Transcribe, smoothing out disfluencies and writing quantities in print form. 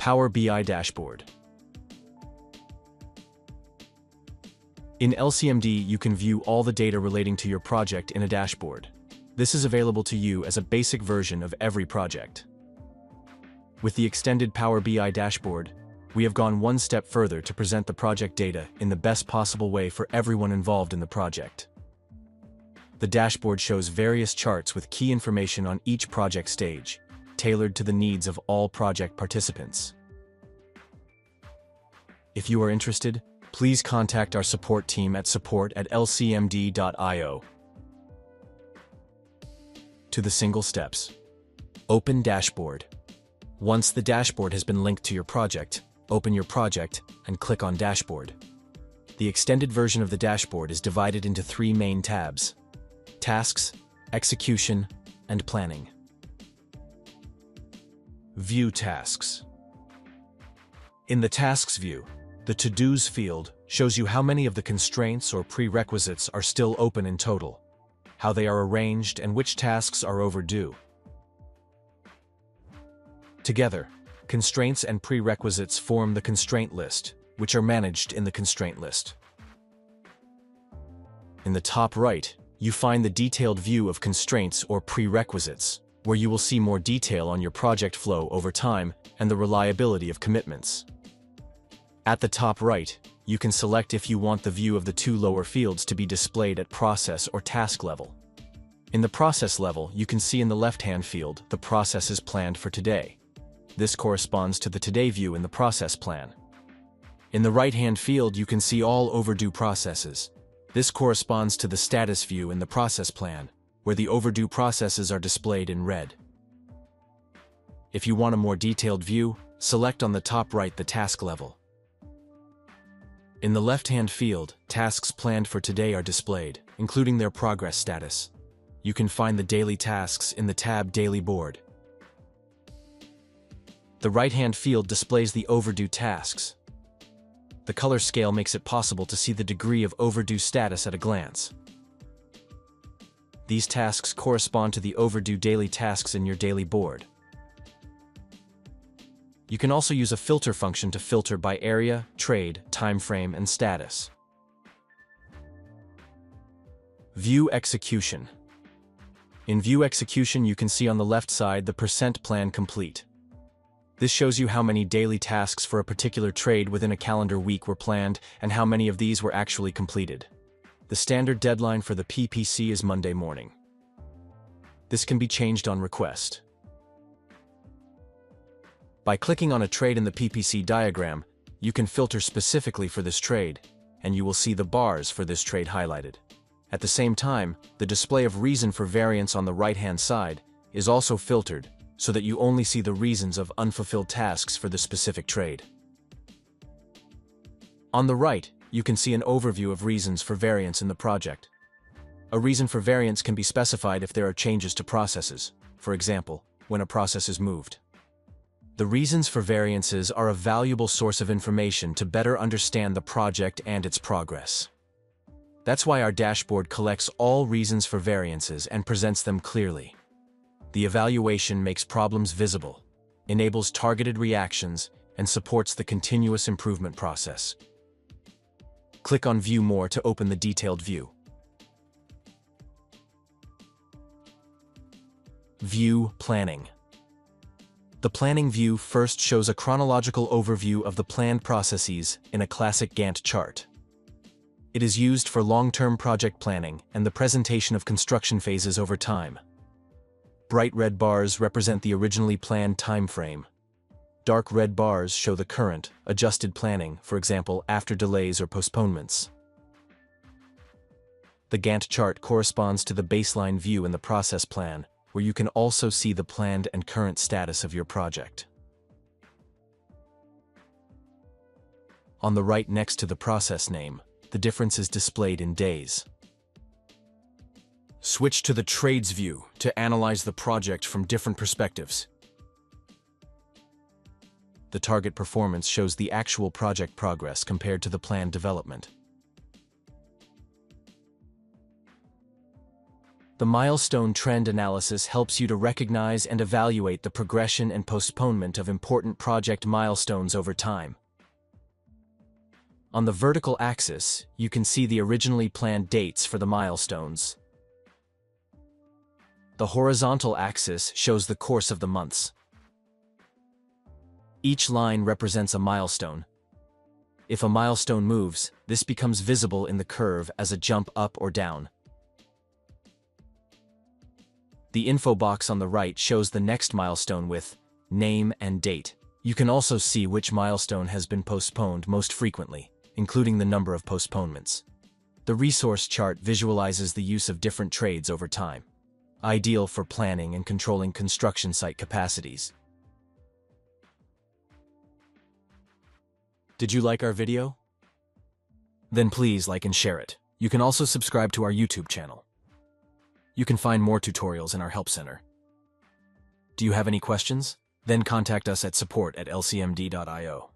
Power BI Dashboard. In LCMD, you can view all the data relating to your project in a dashboard. This is available to you as a basic version of every project. With the extended Power BI Dashboard, we have gone one step further to present the project data in the best possible way for everyone involved in the project. The dashboard shows various charts with key information on each project stage, tailored to the needs of all project participants. If you are interested, please contact our support team at support@lcmd.io. To the single steps. Open Dashboard. Once the dashboard has been linked to your project, open your project and click on Dashboard. The extended version of the dashboard is divided into 3 main tabs: Tasks, Execution, and Planning. View Tasks. In the Tasks view, the To-Dos field shows you how many of the constraints or prerequisites are still open in total, how they are arranged, and which tasks are overdue. Together, constraints and prerequisites form the constraint list, which are managed in the constraint list. In the top right, you find the detailed view of constraints or prerequisites, where you will see more detail on your project flow over time and the reliability of commitments. At the top right, you can select if you want the view of the 2 lower fields to be displayed at process or task level. In the process level, you can see in the left-hand field the processes planned for today. This corresponds to the Today view in the process plan. In the right-hand field, you can see all overdue processes. This corresponds to the status view in the process plan, where the overdue processes are displayed in red. If you want a more detailed view, select on the top right the task level. In the left-hand field, tasks planned for today are displayed, including their progress status. You can find the daily tasks in the tab Daily Board. The right-hand field displays the overdue tasks. The color scale makes it possible to see the degree of overdue status at a glance. These tasks correspond to the overdue daily tasks in your daily board. You can also use a filter function to filter by area, trade, time frame, and status. View Execution. In View Execution, you can see on the left side the % plan complete. This shows you how many daily tasks for a particular trade within a calendar week were planned and how many of these were actually completed. The standard deadline for the PPC is Monday morning. This can be changed on request. By clicking on a trade in the PPC diagram, you can filter specifically for this trade, and you will see the bars for this trade highlighted. At the same time, the display of reason for variance on the right-hand side is also filtered, so that you only see the reasons of unfulfilled tasks for the specific trade. On the right, you can see an overview of reasons for variance in the project. A reason for variance can be specified if there are changes to processes, for example, when a process is moved. The reasons for variances are a valuable source of information to better understand the project and its progress. That's why our dashboard collects all reasons for variances and presents them clearly. The evaluation makes problems visible, enables targeted reactions, and supports the continuous improvement process. Click on View More to open the detailed view. View Planning. The Planning view first shows a chronological overview of the planned processes in a classic Gantt chart. It is used for long-term project planning and the presentation of construction phases over time. Bright red bars represent the originally planned time frame. Dark red bars show the current, adjusted planning, for example, after delays or postponements. The Gantt chart corresponds to the baseline view in the process plan, where you can also see the planned and current status of your project. On the right next to the process name, the difference is displayed in days. Switch to the Trades view to analyze the project from different perspectives. The target performance shows the actual project progress compared to the planned development. The milestone trend analysis helps you to recognize and evaluate the progression and postponement of important project milestones over time. On the vertical axis, you can see the originally planned dates for the milestones. The horizontal axis shows the course of the months. Each line represents a milestone. If a milestone moves, this becomes visible in the curve as a jump up or down. The info box on the right shows the next milestone with name and date. You can also see which milestone has been postponed most frequently, including the number of postponements. The resource chart visualizes the use of different trades over time, ideal for planning and controlling construction site capacities. Did you like our video? Then please like and share it. You can also subscribe to our YouTube channel. You can find more tutorials in our Help Center. Do you have any questions? Then contact us at support@lcmd.io.